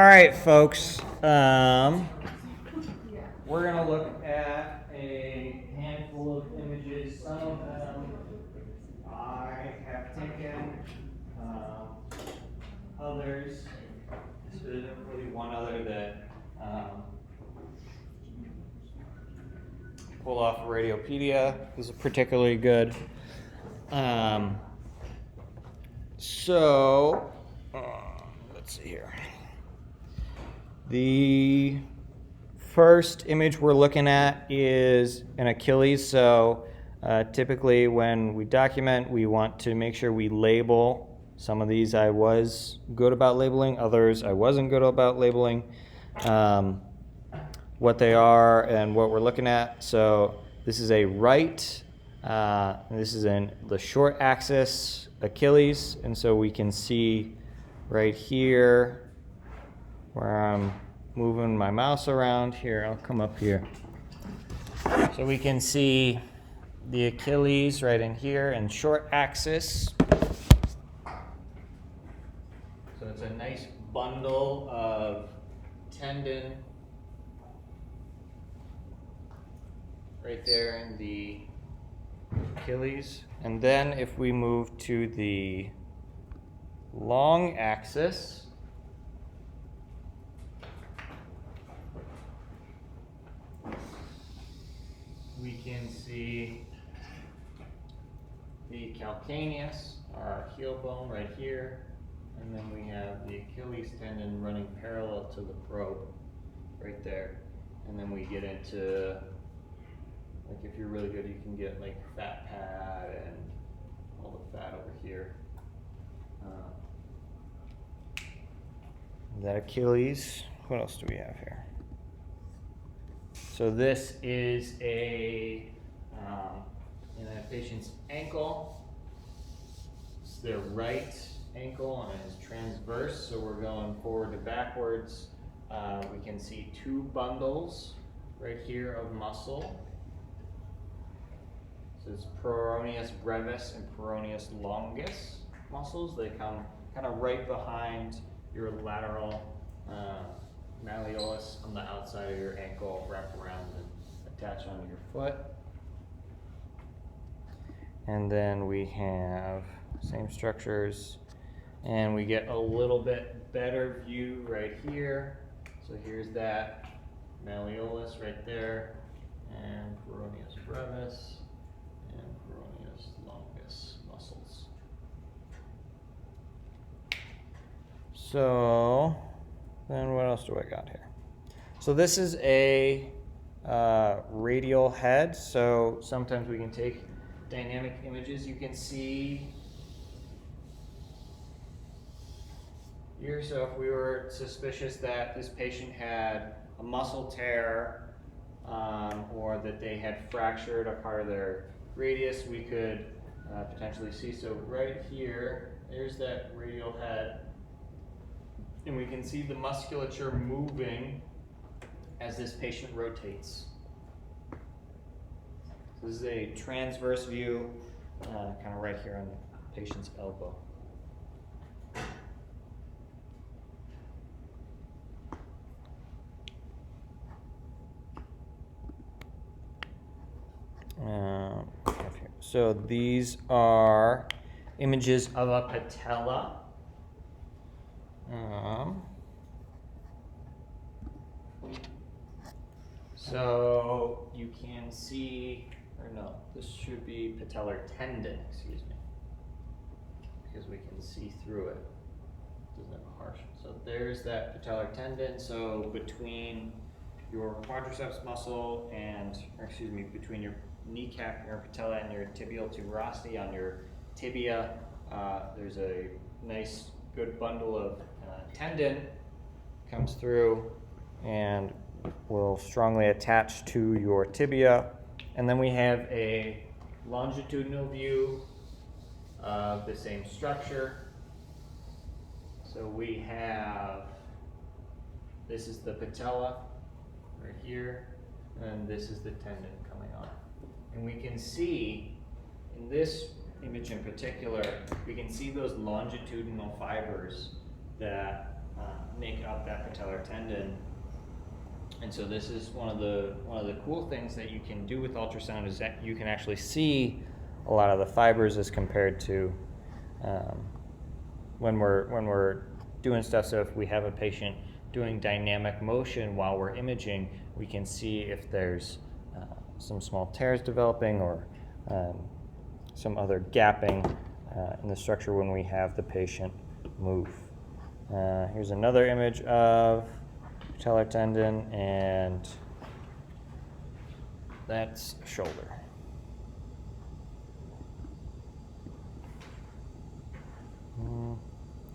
All right, folks. We're going to look at a handful of images. Some of them I have taken. Others, there's really one other that pulled off of Radiopedia. This is particularly good. Let's see here. The first image we're looking at is an Achilles. So typically when we document, we want to make sure we label. Some of these I was good about labeling, others I wasn't good about labeling, what they are and what we're looking at. So this is a right, this is in the short axis Achilles, and so we can see right here where I'm moving my mouse around here. I'll come up here. So we can see the Achilles right in here and short axis. So it's a nice bundle of tendon right there in the Achilles. And then if we move to the long axis, we can see the calcaneus, our heel bone right here, and then we have the Achilles tendon running parallel to the probe right there. And then we get into, like, if you're really good, you can get like fat pad and all the fat over here. That Achilles. What else do we have here? So this is in a patient's ankle. It's their right ankle and it's transverse, so we're going forward to backwards. We can see two bundles right here of muscle. So it's peroneus brevis and peroneus longus muscles. They come kind of right behind your lateral malleolus on the outside of your ankle, wrap around and attach onto your foot. And then we have same structures, and we get a little bit better view right here. So here's that malleolus right there, and peroneus brevis and peroneus longus muscles. So then what else do I got here? So this is a radial head. So sometimes we can take dynamic images. You can see here, so if we were suspicious that this patient had a muscle tear or that they had fractured a part of their radius, we could potentially see. So right here, there's that radial head. And we can see the musculature moving as this patient rotates. So this is a transverse view, kind of right here on the patient's elbow. So these are images of a patella. So you can see, or no, this should be patellar tendon, excuse me, because we can see through it. It doesn't have a harsh. So there's that patellar tendon. So between your quadriceps muscle and, or excuse me, between your kneecap, your patella, and your tibial tuberosity on your tibia, there's a nice, good bundle of tendon comes through and will strongly attach to your tibia. And then we have a longitudinal view of the same structure. So we have, this is the patella right here, and this is the tendon coming on. And we can see in this image in particular, we can see those longitudinal fibers that make up that patellar tendon. And so this is one of the cool things that you can do with ultrasound, is that you can actually see a lot of the fibers as compared to when we're doing stuff. So if we have a patient doing dynamic motion while we're imaging, we can see if there's some small tears developing or some other gapping in the structure when we have the patient move. Here's another image of patellar tendon, and that's shoulder.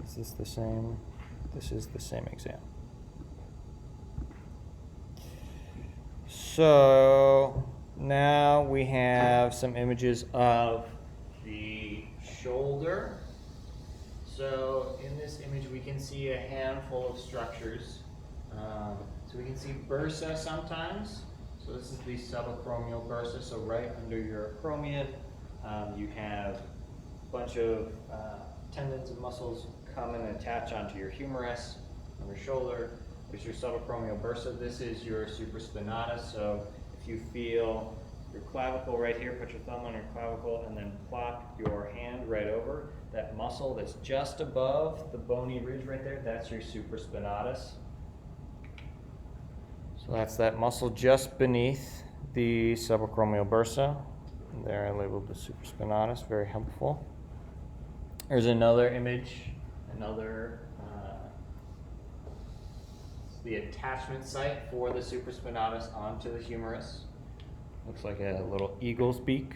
Is this the same? This is the same exam. So now we have some images of the shoulder. So in this image we can see a handful of structures. So we can see bursa sometimes. So this is the subacromial bursa. So right under your acromion, you have a bunch of tendons and muscles come and attach onto your humerus on your shoulder. There's your subacromial bursa. This is your supraspinatus. So if you feel your clavicle right here, put your thumb on your clavicle and then plop your hand right over that muscle that's just above the bony ridge right there. That's your supraspinatus. So that's that muscle just beneath the subacromial bursa. And there I labeled the supraspinatus, very helpful. There's another image, it's the attachment site for the supraspinatus onto the humerus. Looks like a little eagle's beak,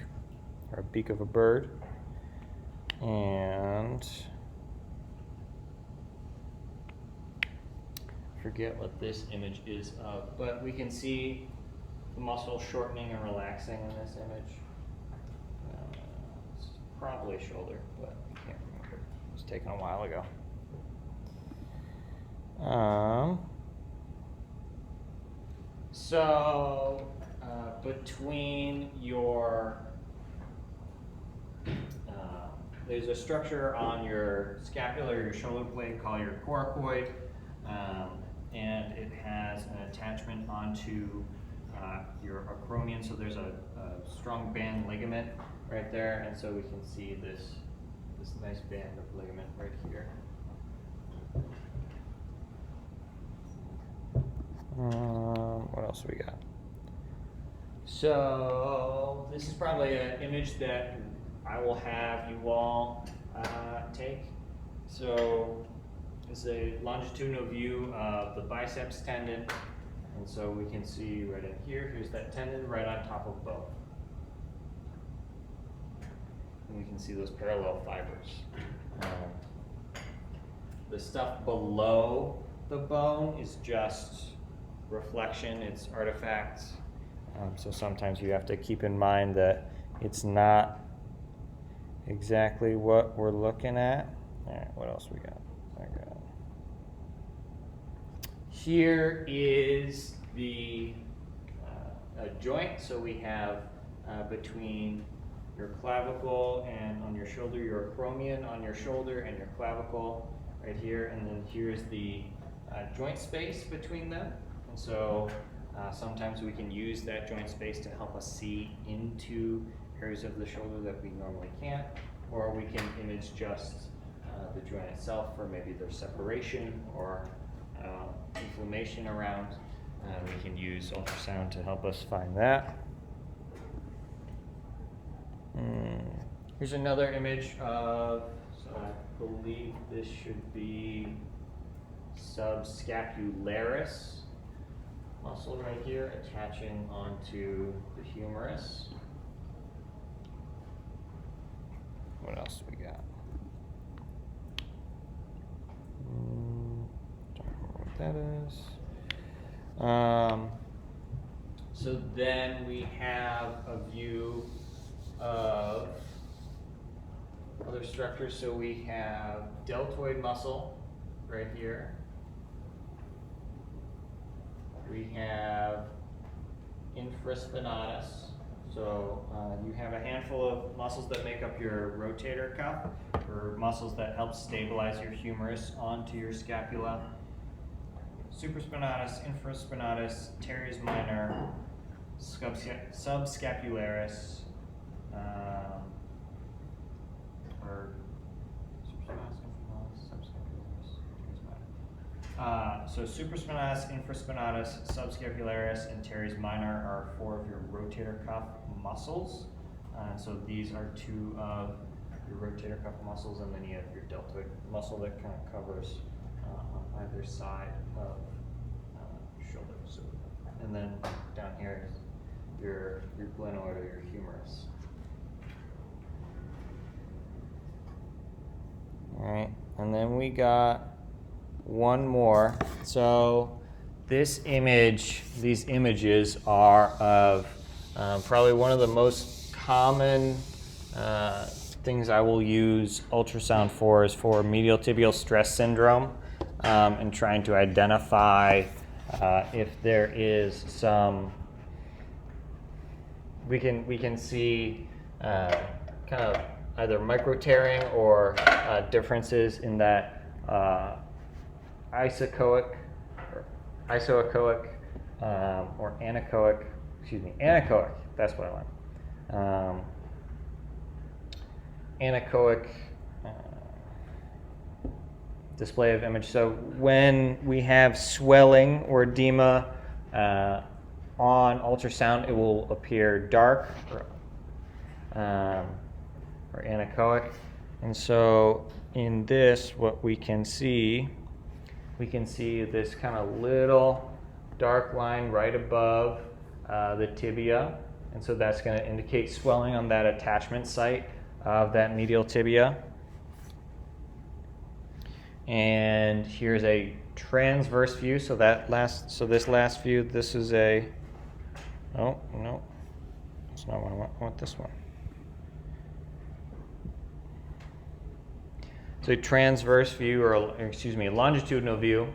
or a beak of a bird. And forget what this image is of, but we can see the muscle shortening and relaxing in this image. It's probably shoulder, but I can't remember. It was taken a while ago. So between your there's a structure on your scapula or your shoulder blade called your coracoid, and it has an attachment onto your acromion. So there's a strong band ligament right there, and so we can see this nice band of ligament right here. What else we got? So this is probably an image that I will have you all take. So it's a longitudinal view of the biceps tendon, and so we can see right in here, here's that tendon right on top of bone. And we can see those parallel fibers. The stuff below the bone is just reflection, it's artifacts. So sometimes you have to keep in mind that it's not exactly what we're looking at. All right, what else we got? Here is the joint. So we have between your clavicle and on your shoulder, your acromion on your shoulder and your clavicle right here, and then here's the joint space between them. And so sometimes we can use that joint space to help us see into areas of the shoulder that we normally can't, or we can image just the joint itself for maybe there's separation or inflammation around. We can use ultrasound to help us find that. Here's another image of, so I believe this should be subscapularis muscle right here attaching onto the humerus. What else we got? Don't remember what that is. So then we have a view of other structures. So we have deltoid muscle right here. We have infraspinatus. So you have a handful of muscles that make up your rotator cuff, or muscles that help stabilize your humerus onto your scapula. supraspinatus, infraspinatus, teres minor, subscapularis, or supraspinatus, infraspinatus, subscapularis, teres minor. So supraspinatus, infraspinatus, subscapularis, and teres minor are 4 of your rotator cuff muscles. So these are 2 of your rotator cuff muscles, and then you have your deltoid muscle that kind of covers on either side of shoulder. So, and then down here is your glenoid or your humerus. All right, and then we got one more. So this image, these images are of probably one of the most common things I will use ultrasound for is for medial tibial stress syndrome, and trying to identify if there is some. We can see kind of either micro tearing or differences in that isoechoic or anechoic. Anechoic. That's what I want. Anechoic display of image. So when we have swelling or edema on ultrasound, it will appear dark or anechoic. And so in this, what we can see this kind of little dark line right above the tibia. And so that's going to indicate swelling on that attachment site of that medial tibia. And here's a transverse view. So this last view, this is a, oh, no, that's not what I want. I want this one. So a transverse view, or a longitudinal view,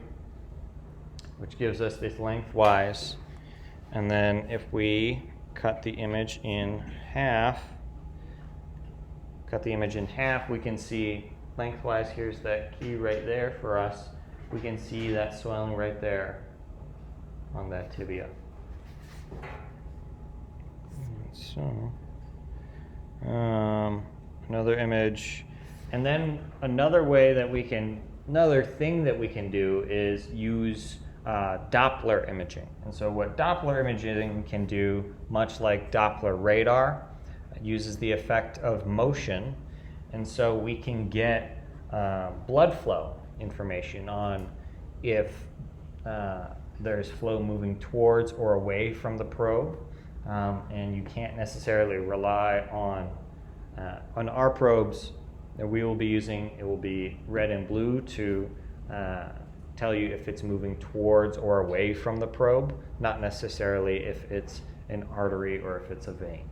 which gives us this lengthwise. And then if we cut the image in half, we can see lengthwise, here's that key right there for us. We can see that swelling right there on that tibia. So, another image. And then another thing that we can do is use Doppler imaging. And so what Doppler imaging can do, much like Doppler radar, uses the effect of motion. And so we can get blood flow information on if there's flow moving towards or away from the probe. And you can't necessarily rely on our probes that we will be using. It will be red and blue to tell you if it's moving towards or away from the probe, not necessarily if it's an artery or if it's a vein.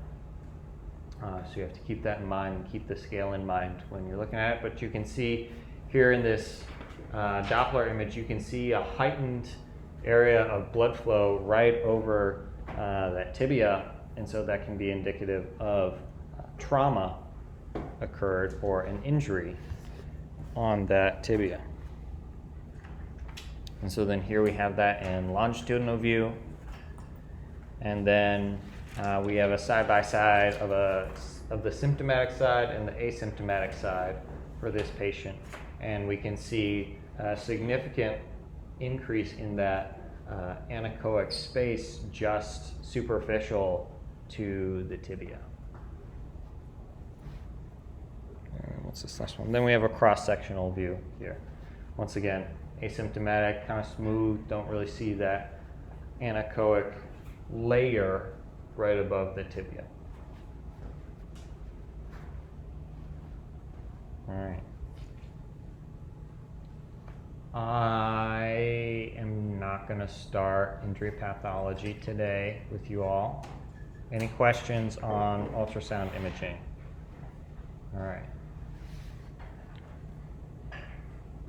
So you have to keep that in mind and keep the scale in mind when you're looking at it. But you can see here in this Doppler image, you can see a heightened area of blood flow right over that tibia, and so that can be indicative of trauma occurred or an injury on that tibia. And so then here we have that in longitudinal view, and then we have a side-by-side of the symptomatic side and the asymptomatic side for this patient, and we can see a significant increase in that anechoic space just superficial to the tibia. And what's this last one? Then we have a cross-sectional view here. Once again, asymptomatic, kind of smooth, don't really see that anechoic layer right above the tibia. All right. I am not going to start injury pathology today with you all. Any questions on ultrasound imaging? All right.